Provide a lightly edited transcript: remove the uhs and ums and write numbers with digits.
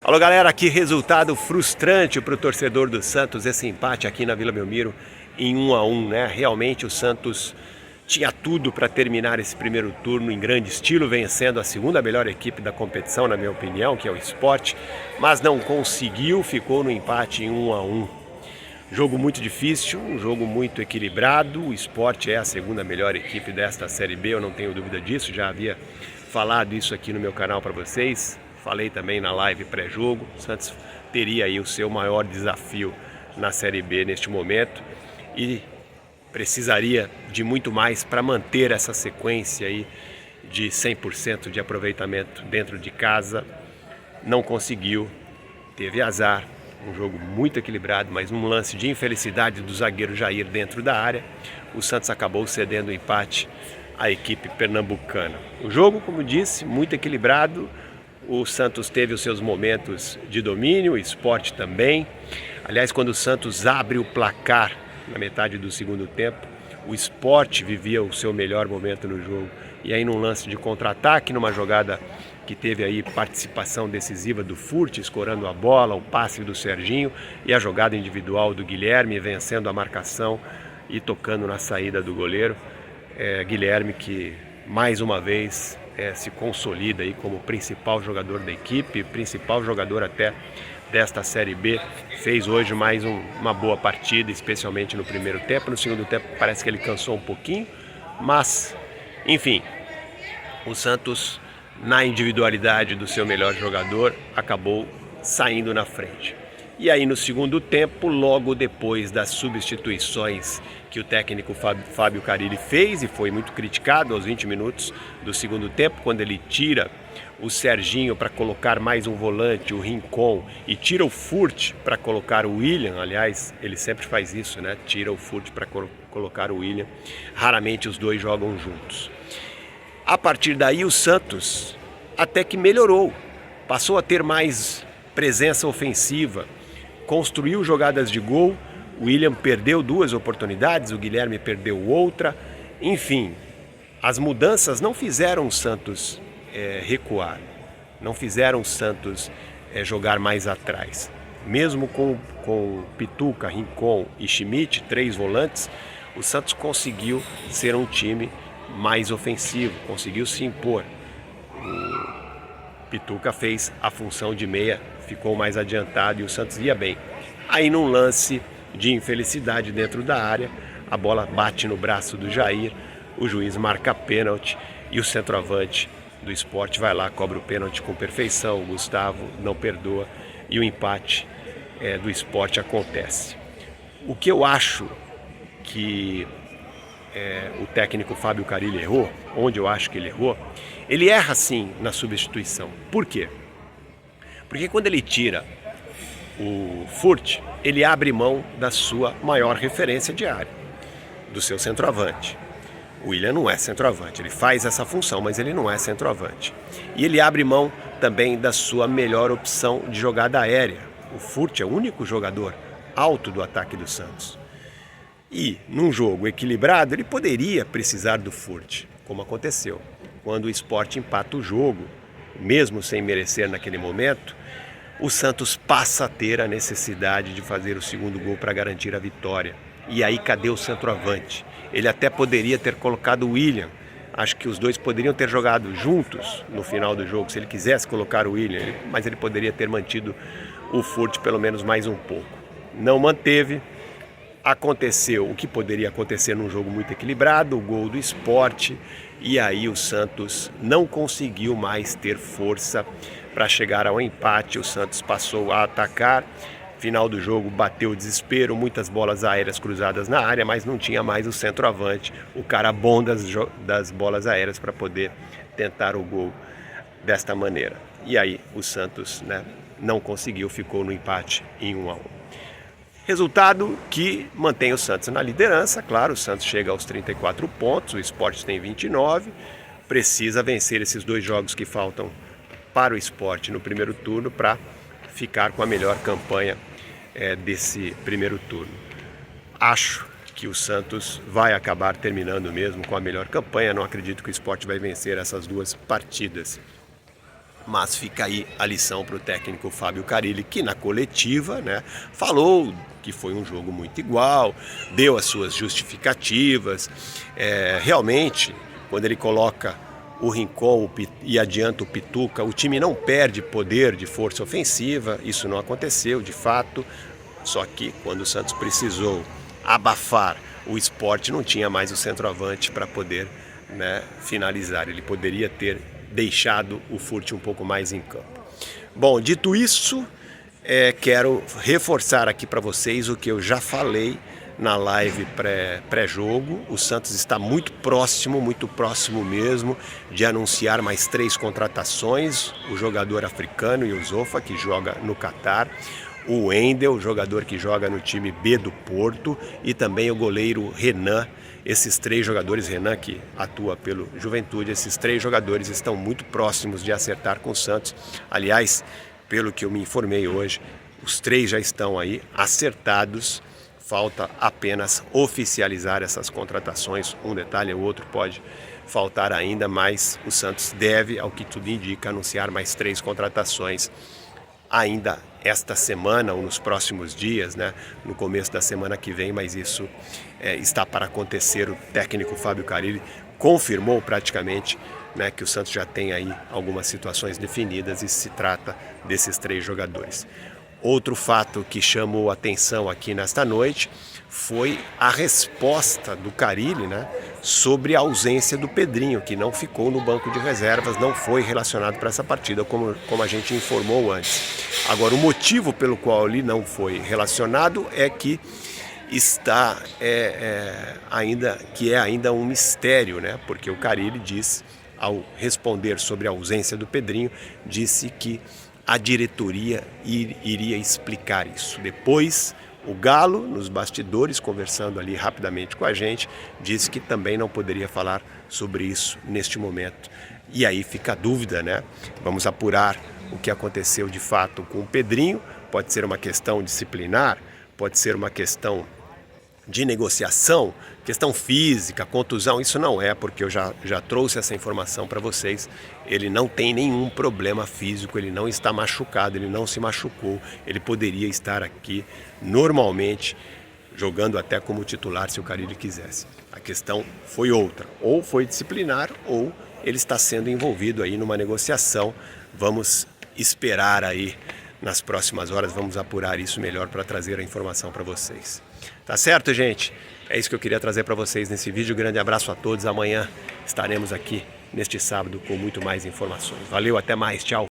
Alô galera, que resultado frustrante para o torcedor do Santos, esse empate aqui na Vila Belmiro em 1-1, né? Realmente o Santos tinha tudo para terminar esse primeiro turno em grande estilo, vencendo a segunda melhor equipe da competição, na minha opinião, que é o Sport, mas não conseguiu, ficou no empate em 1-1. Jogo muito difícil, um jogo muito equilibrado. O Sport é a segunda melhor equipe desta Série B, eu não tenho dúvida disso, já havia falado isso aqui no meu canal para vocês. Falei também na live pré-jogo, o Santos teria aí o seu maior desafio na Série B neste momento e precisaria de muito mais para manter essa sequência aí de 100% de aproveitamento dentro de casa. Não conseguiu, teve azar, um jogo muito equilibrado, mas um lance de infelicidade do zagueiro Jair dentro da área, o Santos acabou cedendo o empate à equipe pernambucana. O jogo, como disse, muito equilibrado. O Santos teve os seus momentos de domínio, o Sport também. Aliás, quando o Santos abre o placar na metade do segundo tempo, o Sport vivia o seu melhor momento no jogo. E aí num lance de contra-ataque, numa jogada que teve aí participação decisiva do Furt, escorando a bola, o passe do Serginho e a jogada individual do Guilherme, vencendo a marcação e tocando na saída do goleiro. Guilherme que mais uma vez se consolida aí como principal jogador da equipe, principal jogador até desta Série B, fez hoje mais uma boa partida, especialmente no primeiro tempo. No segundo tempo parece que ele cansou um pouquinho, mas enfim, o Santos, na individualidade do seu melhor jogador, acabou saindo na frente. E aí no segundo tempo, logo depois das substituições que o técnico Fábio Carilli fez, e foi muito criticado aos 20 minutos do segundo tempo, quando ele tira o Serginho para colocar mais um volante, o Rincon, e tira o Furt para colocar o William. Aliás, ele sempre faz isso, né? Tira o Furt para colocar o William. Raramente os dois jogam juntos. A partir daí o Santos até que melhorou, passou a ter mais presença ofensiva, construiu jogadas de gol. O William perdeu duas oportunidades, o Guilherme perdeu outra. Enfim, as mudanças não fizeram o Santos recuar, não fizeram o Santos jogar mais atrás. Mesmo com Pituca, Rincon e Schmidt, três volantes, o Santos conseguiu ser um time mais ofensivo, conseguiu se impor. O Pituca fez a função de meia, ficou mais adiantado e o Santos ia bem. Aí num lance de infelicidade dentro da área, a bola bate no braço do Jair, o juiz marca pênalti e o centroavante do Sport vai lá, cobra o pênalti com perfeição, o Gustavo não perdoa e o empate do Sport acontece. O que eu acho que o técnico Fábio Carilli errou, onde eu acho que ele errou, ele erra sim na substituição. Por quê? Porque quando ele tira o Furt, ele abre mão da sua maior referência de área, do seu centroavante. O William não é centroavante, ele faz essa função, mas ele não é centroavante. E ele abre mão também da sua melhor opção de jogada aérea. O Furt é o único jogador alto do ataque do Santos. E num jogo equilibrado, ele poderia precisar do Furt, como aconteceu. Quando o Sport empata o jogo, mesmo sem merecer naquele momento, o Santos passa a ter a necessidade de fazer o segundo gol para garantir a vitória. E aí cadê o centroavante? Ele até poderia ter colocado o William. Acho que os dois poderiam ter jogado juntos no final do jogo, se ele quisesse colocar o William, mas ele poderia ter mantido o Furt pelo menos mais um pouco. Não manteve. Aconteceu o que poderia acontecer num jogo muito equilibrado, o gol do Sport, e aí o Santos não conseguiu mais ter força para chegar ao empate. O Santos passou a atacar, final do jogo bateu o desespero, muitas bolas aéreas cruzadas na área, mas não tinha mais o centroavante, o cara bom das bolas aéreas para poder tentar o gol desta maneira. E aí o Santos não conseguiu, ficou no empate em 1-1. Resultado que mantém o Santos na liderança. Claro, o Santos chega aos 34 pontos, o Sport tem 29, precisa vencer esses dois jogos que faltam para o Sport no primeiro turno para ficar com a melhor campanha desse primeiro turno. Acho que o Santos vai acabar terminando mesmo com a melhor campanha, não acredito que o Sport vai vencer essas duas partidas. Mas fica aí a lição para o técnico Fábio Carille, que na coletiva, né, falou que foi um jogo muito igual, deu as suas justificativas. Realmente, quando ele coloca o Rincon e adianta o Pituca, o time não perde poder de força ofensiva, isso não aconteceu de fato, só que quando o Santos precisou abafar o Sport, não tinha mais o centroavante para poder, né, finalizar. Ele poderia ter deixado o Furt um pouco mais em campo. Bom, dito isso, quero reforçar aqui para vocês o que eu já falei na live pré-jogo. O Santos está muito próximo mesmo de anunciar mais 3 contratações. O jogador africano Yusufa, que joga no Catar, o Wendel, jogador que joga no time B do Porto, e também o goleiro Renan. Esses 3 jogadores, Renan que atua pelo Juventude, esses 3 jogadores estão muito próximos de acertar com o Santos. Aliás, pelo que eu me informei hoje, os 3 já estão aí acertados. Falta apenas oficializar essas contratações. Um detalhe ou outro pode faltar ainda, mas o Santos deve, ao que tudo indica, anunciar mais 3 contratações ainda esta semana ou nos próximos dias, né? No começo da semana que vem, mas isso está para acontecer. O técnico Fábio Carille confirmou praticamente, né, que o Santos já tem aí algumas situações definidas e se trata desses 3 jogadores. Outro fato que chamou atenção aqui nesta noite foi a resposta do Carille, né, sobre a ausência do Pedrinho, que não ficou no banco de reservas, não foi relacionado para essa partida, como a gente informou antes. Agora, o motivo pelo qual ele não foi relacionado é que está ainda um mistério, né? Porque o Carille diz, ao responder sobre a ausência do Pedrinho, disse que a diretoria iria explicar isso. Depois, o Galo, nos bastidores, conversando ali rapidamente com a gente, disse que também não poderia falar sobre isso neste momento. E aí fica a dúvida, né? Vamos apurar o que aconteceu de fato com o Pedrinho. Pode ser uma questão disciplinar, pode ser uma questão de negociação, questão física, contusão. Isso não é, porque eu já trouxe essa informação para vocês. Ele não tem nenhum problema físico, ele não está machucado, ele não se machucou. Ele poderia estar aqui normalmente, jogando até como titular se o Carille quisesse. A questão foi outra, ou foi disciplinar, ou ele está sendo envolvido aí numa negociação. Vamos esperar aí nas próximas horas, vamos apurar isso melhor para trazer a informação para vocês. Tá certo, gente? É isso que eu queria trazer para vocês nesse vídeo. Grande abraço a todos. Amanhã estaremos aqui neste sábado com muito mais informações. Valeu, até mais. Tchau.